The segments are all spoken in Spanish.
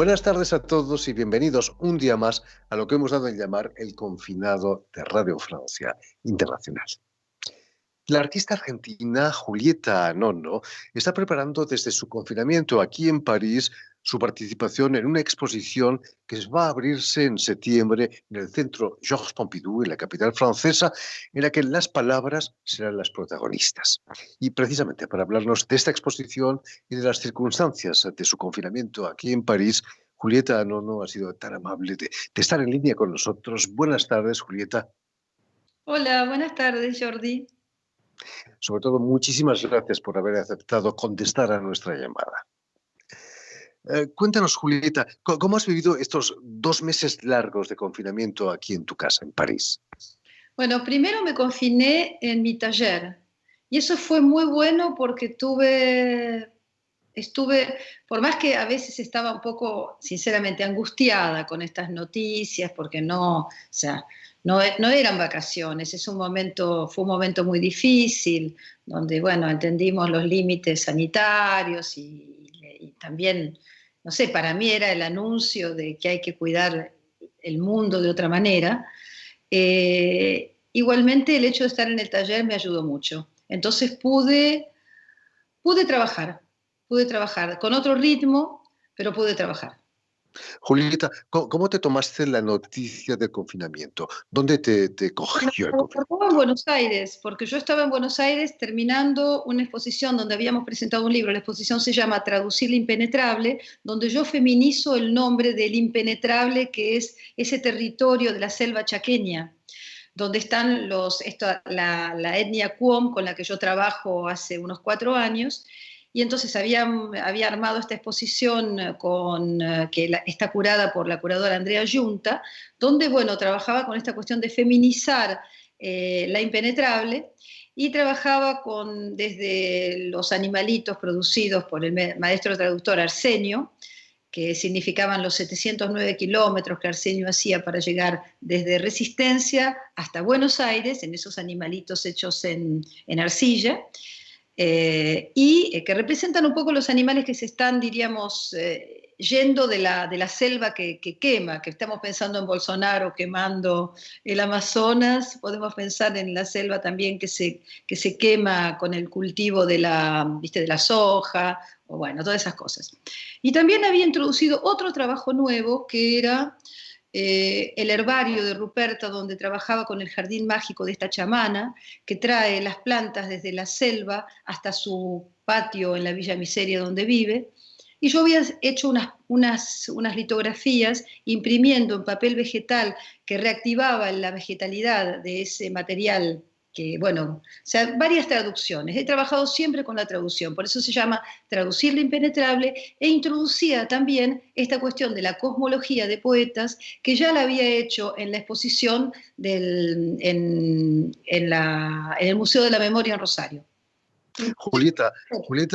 Buenas tardes a todos y bienvenidos un día más a lo que hemos dado en llamar el confinado de Radio Francia Internacional. La artista argentina Julieta Nono está preparando desde su confinamiento aquí en París su participación en una exposición que va a abrirse en septiembre en el Centro Georges Pompidou, en la capital francesa, en la que las palabras serán las protagonistas. Y precisamente para hablarnos de esta exposición y de las circunstancias de su confinamiento aquí en París, Julieta Nono ha sido tan amable de estar en línea con nosotros. Buenas tardes, Julieta. Hola, buenas tardes, Jordi. Sobre todo, muchísimas gracias por haber aceptado contestar a nuestra llamada. Cuéntanos, Julieta, ¿cómo has vivido estos 2 meses largos de confinamiento aquí en tu casa, en París? Bueno, primero me confiné en mi taller y eso fue muy bueno porque estuve, por más que a veces estaba un poco, sinceramente, angustiada con estas noticias, porque no, o sea, no eran vacaciones, fue un momento muy difícil, donde, bueno, entendimos los límites sanitarios y también, no sé, para mí era el anuncio de que hay que cuidar el mundo de otra manera. Igualmente el hecho de estar en el taller me ayudó mucho. Entonces pude trabajar con otro ritmo, pero pude trabajar. Julieta, ¿cómo te tomaste la noticia del confinamiento? ¿Dónde te Bueno, cogió el me tocó en confinamiento? Buenos Aires, porque yo estaba en Buenos Aires terminando una exposición donde habíamos presentado un libro. La exposición se llama Traducir lo impenetrable, donde yo feminizo el nombre del impenetrable, que es ese territorio de la selva chaqueña, donde están la etnia Cuom con la que yo trabajo hace unos 4 años. Y entonces había armado esta exposición está curada por la curadora Andrea Yunta, donde, bueno, trabajaba con esta cuestión de feminizar la impenetrable y trabajaba desde los animalitos producidos por el maestro traductor Arsenio, que significaban los 709 kilómetros que Arsenio hacía para llegar desde Resistencia hasta Buenos Aires, en esos animalitos hechos en arcilla, que representan un poco los animales que se están, diríamos, yendo de la selva que quema, que estamos pensando en Bolsonaro quemando el Amazonas, podemos pensar en la selva también que se quema con el cultivo de la soja, o bueno, todas esas cosas. Y también había introducido otro trabajo nuevo que era el herbario de Ruperta, donde trabajaba con el jardín mágico de esta chamana, que trae las plantas desde la selva hasta su patio en la Villa Miseria donde vive. Y yo había hecho unas litografías imprimiendo en papel vegetal que reactivaba la vegetalidad de ese material, que, bueno, o sea, varias traducciones. He trabajado siempre con la traducción, por eso se llama Traducir lo impenetrable, e introducía también esta cuestión de la cosmología de poetas, que ya la había hecho en la exposición en el Museo de la Memoria en Rosario. Julieta,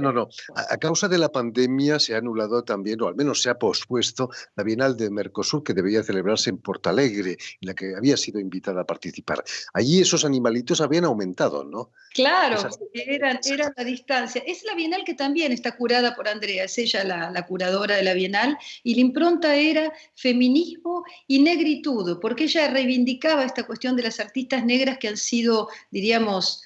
no. A causa de la pandemia se ha anulado también, o al menos se ha pospuesto, la Bienal de Mercosur que debía celebrarse en Portalegre, en la que había sido invitada a participar. Allí esos animalitos habían aumentado, ¿no? Claro, Esas... porque era la distancia. Es la Bienal que también está curada por Andrea, es ella la curadora de la Bienal, y la impronta era feminismo y negritud, porque ella reivindicaba esta cuestión de las artistas negras que han sido, diríamos,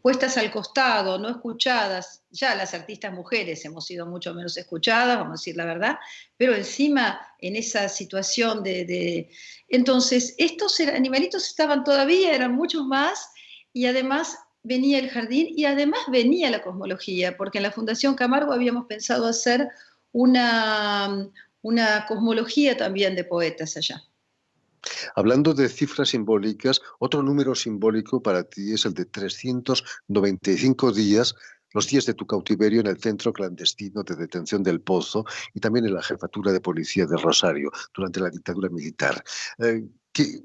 puestas al costado, no escuchadas. Ya las artistas mujeres hemos sido mucho menos escuchadas, vamos a decir la verdad, pero encima en esa situación Entonces, estos animalitos estaban todavía, eran muchos más, y además venía el jardín y además venía la cosmología, porque en la Fundación Camargo habíamos pensado hacer una cosmología también de poetas allá. Hablando de cifras simbólicas, otro número simbólico para ti es el de 395 días, los días de tu cautiverio en el centro clandestino de detención del Pozo y también en la jefatura de policía de Rosario durante la dictadura militar. Eh, ¿qué,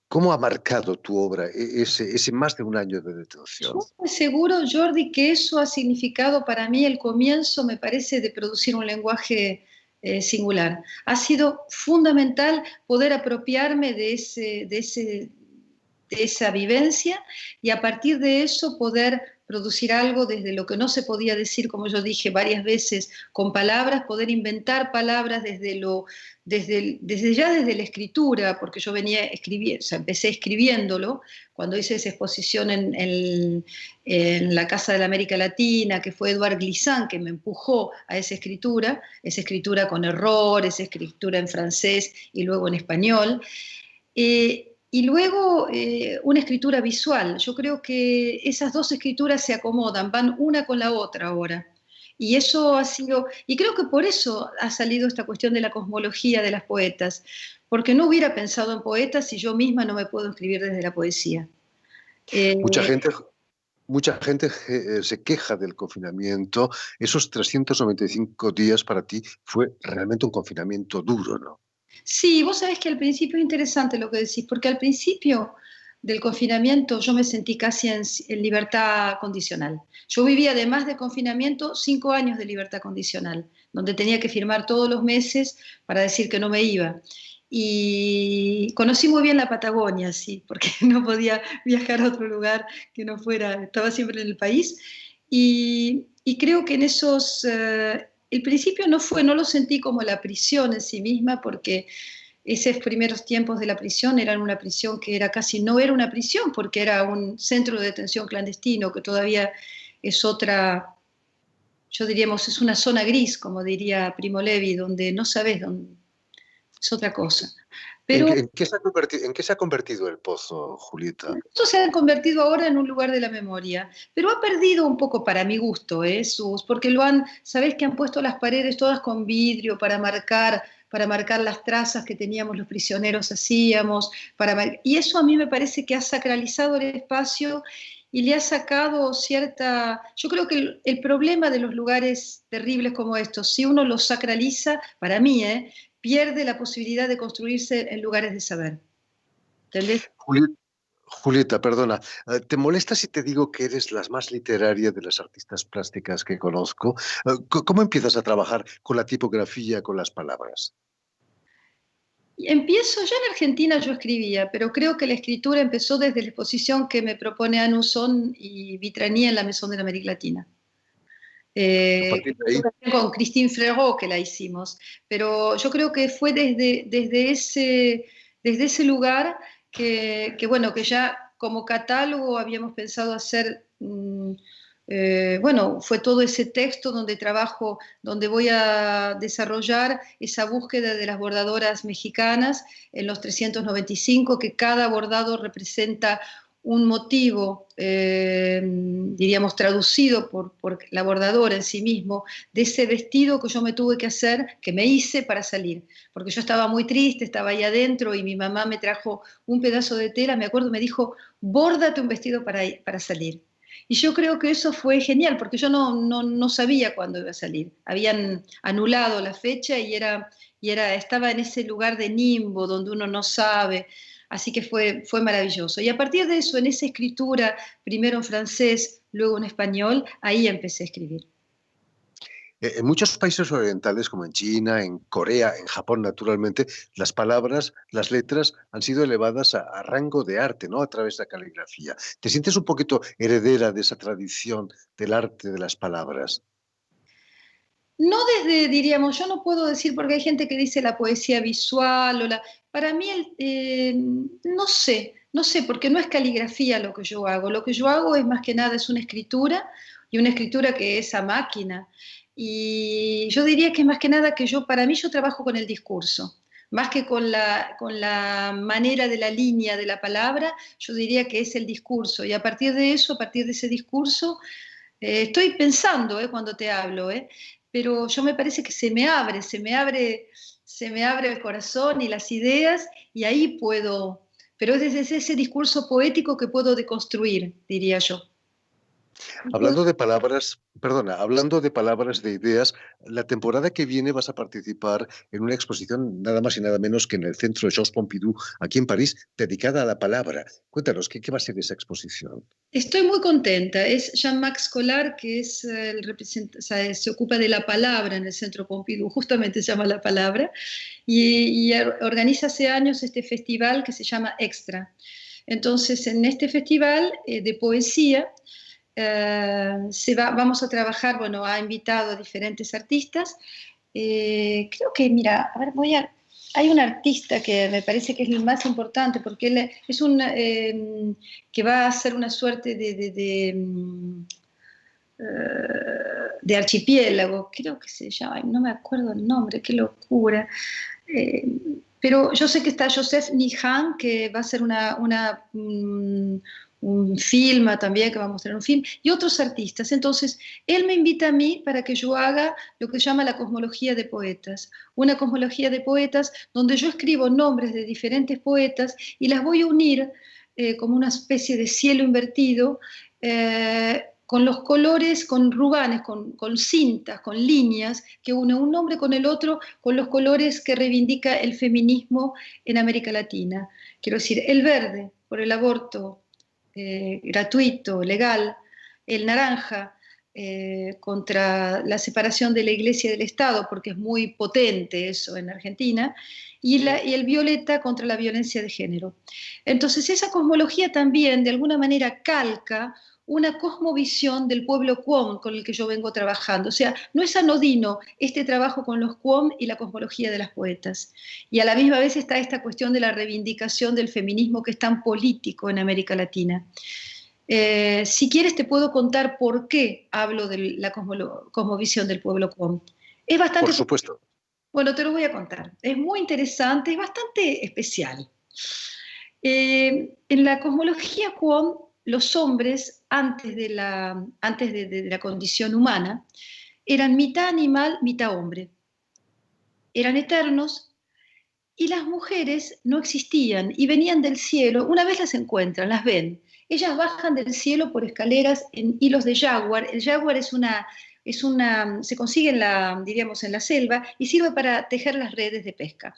¿Cómo ha marcado tu obra ese más de un año de detención? Yo me aseguro, Jordi, que eso ha significado para mí el comienzo, me parece, de producir un lenguaje singular. Ha sido fundamental poder apropiarme esa vivencia y a partir de eso poder producir algo desde lo que no se podía decir, como yo dije varias veces, con palabras, poder inventar palabras desde la escritura, porque yo venía escribiendo, o sea, empecé escribiéndolo, cuando hice esa exposición en la Casa de la América Latina, que fue Edouard Glissant, que me empujó a esa escritura con error, esa escritura en francés y luego en español. Y luego una escritura visual. Yo creo que esas dos escrituras se acomodan, van una con la otra ahora. Y eso ha sido, y creo que por eso ha salido esta cuestión de la cosmología de las poetas, porque no hubiera pensado en poetas si yo misma no me puedo escribir desde la poesía. Mucha gente, mucha gente se queja del confinamiento. Esos 395 días para ti fue realmente un confinamiento duro, ¿no? Sí, vos sabés que al principio es interesante lo que decís, porque al principio del confinamiento yo me sentí casi en libertad condicional. Yo vivía, además de confinamiento, 5 años de libertad condicional, donde tenía que firmar todos los meses para decir que no me iba. Y conocí muy bien la Patagonia, sí, porque no podía viajar a otro lugar que no fuera, estaba siempre en el país. Y creo que en esos, el principio no lo sentí como la prisión en sí misma, porque esos primeros tiempos de la prisión eran una prisión que era casi, no era una prisión, porque era un centro de detención clandestino, que todavía es otra, yo diríamos, es una zona gris, como diría Primo Levi, donde no sabes dónde, es otra cosa. Pero En qué se ha convertido el Pozo, Julieta? esto se ha convertido ahora en un lugar de la memoria, pero ha perdido un poco para mi gusto, porque sabés que han puesto las paredes todas con vidrio para marcar las trazas que teníamos los prisioneros hacíamos, y eso a mí me parece que ha sacralizado el espacio y le ha sacado cierta, yo creo que el problema de los lugares terribles como estos, si uno los sacraliza, para mí, pierde la posibilidad de construirse en lugares de saber. ¿Entendés? Julieta, perdona, ¿te molesta si te digo que eres la más literaria de las artistas plásticas que conozco? ¿Cómo empiezas a trabajar con la tipografía, con las palabras? Empiezo, ya en Argentina yo escribía, pero creo que la escritura empezó desde la exposición que me propone Anu Son y Vitranie en la Maison de la América Latina. A partir de ahí, Con Christine Frerot que la hicimos, pero yo creo que fue desde ese lugar bueno, que ya como catálogo habíamos pensado hacer, bueno, fue todo ese texto donde trabajo, donde voy a desarrollar esa búsqueda de las bordadoras mexicanas en los 395, que cada bordado representa un motivo, diríamos, traducido por la bordadora en sí mismo, de ese vestido que yo me tuve que hacer, que me hice para salir, porque yo estaba muy triste, estaba ahí adentro y mi mamá me trajo un pedazo de tela, me acuerdo, me dijo, bórdate un vestido para salir. Y yo creo que eso fue genial, porque yo no sabía cuándo iba a salir. Habían anulado la fecha estaba en ese lugar de nimbo donde uno no sabe. Así que fue maravilloso. Y a partir de eso, en esa escritura, primero en francés, luego en español, ahí empecé a escribir. En muchos países orientales, como en China, en Corea, en Japón, naturalmente, las palabras, las letras han sido elevadas a rango de arte, ¿no? A través de la caligrafía. ¿Te sientes un poquito heredera de esa tradición del arte de las palabras? No desde, diríamos, yo no puedo decir, porque hay gente que dice la poesía visual, para mí, no sé, porque no es caligrafía lo que yo hago. Lo que yo hago es más que nada es una escritura, y una escritura que es a máquina. Y yo diría que es más que nada que para mí yo trabajo con el discurso, más que con la manera de la línea de la palabra, yo diría que es el discurso. Y a partir de eso, a partir de ese discurso, estoy pensando, cuando te hablo, pero yo me parece que se me abre el corazón y las ideas y ahí puedo, pero es desde ese discurso poético que puedo deconstruir, diría yo. Hablando de palabras, perdona, hablando de palabras, de ideas, la temporada que viene vas a participar en una exposición nada más y nada menos que en el Centro Georges Pompidou, aquí en París, dedicada a la palabra. Cuéntanos, ¿qué va a ser esa exposición? Estoy muy contenta. Es Jean-Max Collard, que es o sea, se ocupa de la palabra en el Centro Pompidou, justamente se llama La Palabra, y organiza hace años este festival que se llama Extra. Entonces, en este festival de poesía, vamos a trabajar, bueno, ha invitado a diferentes artistas. Creo que, mira, a ver, hay un artista que me parece que es el más importante, porque él es que va a hacer una suerte de archipiélago, creo que se llama, no me acuerdo el nombre, qué locura. Pero yo sé que está Joseph Nihan, que va a hacer un film también, que va a mostrar un film, y otros artistas. Entonces, él me invita a mí para que yo haga lo que se llama la cosmología de poetas, una cosmología de poetas donde yo escribo nombres de diferentes poetas y las voy a unir como una especie de cielo invertido, con los colores, con rubanes, con cintas, con líneas, que une un nombre con el otro, con los colores que reivindica el feminismo en América Latina. Quiero decir, el verde por el aborto gratuito, legal, el naranja contra la separación de la Iglesia y del Estado, porque es muy potente eso en Argentina, y el violeta contra la violencia de género. Entonces esa cosmología también de alguna manera calca una cosmovisión del pueblo Qom con el que yo vengo trabajando. O sea, no es anodino este trabajo con los Qom y la cosmología de las poetas. Y a la misma vez está esta cuestión de la reivindicación del feminismo que es tan político en América Latina. Si quieres te puedo contar por qué hablo de la cosmovisión del pueblo Qom. Es bastante... Por supuesto. Bueno, te lo voy a contar. Es muy interesante y bastante especial. En la cosmología Qom, los hombres, antes de la condición humana, eran mitad animal, mitad hombre. Eran eternos y las mujeres no existían y venían del cielo. Una vez las encuentran, las ven. Ellas bajan del cielo por escaleras en hilos de jaguar. El jaguar se consigue diríamos, en la selva y sirve para tejer las redes de pesca.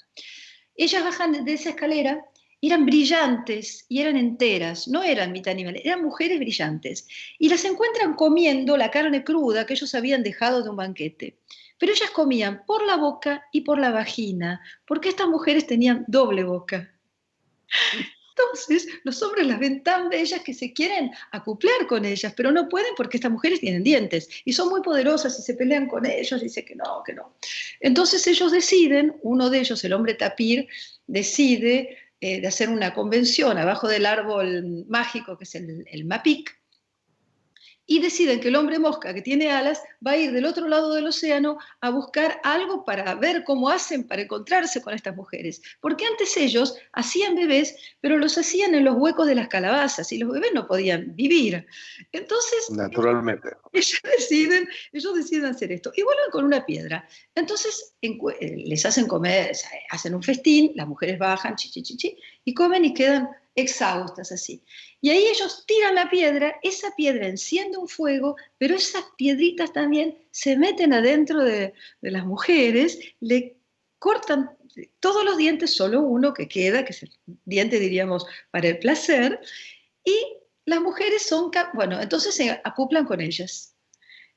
Ellas bajan de esa escalera, eran brillantes y eran enteras, no eran mitad animales, eran mujeres brillantes. Y las encuentran comiendo la carne cruda que ellos habían dejado de un banquete. Pero ellas comían por la boca y por la vagina, porque estas mujeres tenían doble boca. Entonces, los hombres las ven tan bellas que se quieren acoplar con ellas, pero no pueden porque estas mujeres tienen dientes y son muy poderosas y se pelean con ellos, dice que no, que no. Entonces ellos deciden, uno de ellos, el hombre tapir, decide de hacer una convención abajo del árbol mágico que es el mapic, y deciden que el hombre mosca que tiene alas va a ir del otro lado del océano a buscar algo para ver cómo hacen para encontrarse con estas mujeres. Porque antes ellos hacían bebés, pero los hacían en los huecos de las calabazas y los bebés no podían vivir. Entonces, naturalmente, ellos deciden hacer esto y vuelven con una piedra. Entonces les hacen comer, hacen un festín, las mujeres bajan, y comen y quedan exhaustas así. Y ahí ellos tiran la piedra, esa piedra enciende un fuego, pero esas piedritas también se meten adentro de las mujeres, le cortan todos los dientes, solo uno que queda, que es el diente, diríamos, para el placer, y las mujeres bueno, entonces se acoplan con ellas.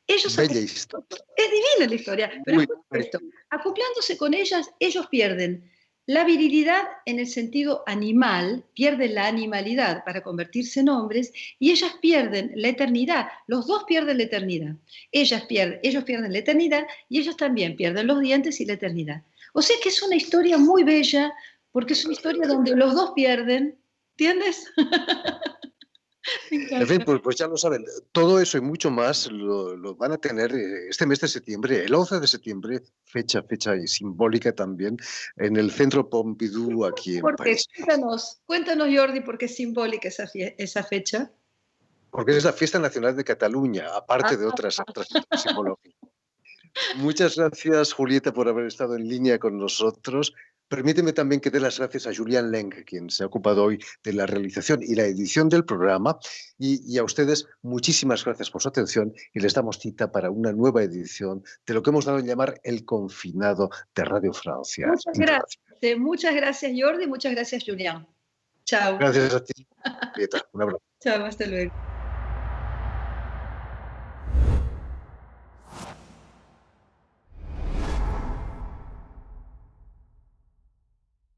Bella historia. Es divina la historia, pero esto, acoplándose con ellas, ellos pierden la virilidad en el sentido animal, pierden la animalidad para convertirse en hombres, y ellas pierden la eternidad. Los dos pierden la eternidad. Ellos pierden la eternidad y ellos también pierden los dientes y la eternidad. O sea que es una historia muy bella, porque es una historia donde los dos pierden, ¿entiendes? En fin, pues ya lo saben, todo eso y mucho más lo van a tener este mes de septiembre, el 11 de septiembre, fecha simbólica también, en el Centro Pompidou aquí en París. Cuéntanos, Jordi, por qué es simbólica esa fecha. Porque es la Fiesta Nacional de Cataluña, aparte de otras simbologías. Muchas gracias, Julieta, por haber estado en línea con nosotros. Permíteme también que dé las gracias a Julián Leng, quien se ha ocupado hoy de la realización y la edición del programa. Y a ustedes, muchísimas gracias por su atención y les damos cita para una nueva edición de lo que hemos dado en llamar El Confinado de Radio Francia. Muchas gracias, Jordi. Muchas gracias, Julián. Chao. Gracias a ti, Julieta. Un abrazo. Chao, hasta luego.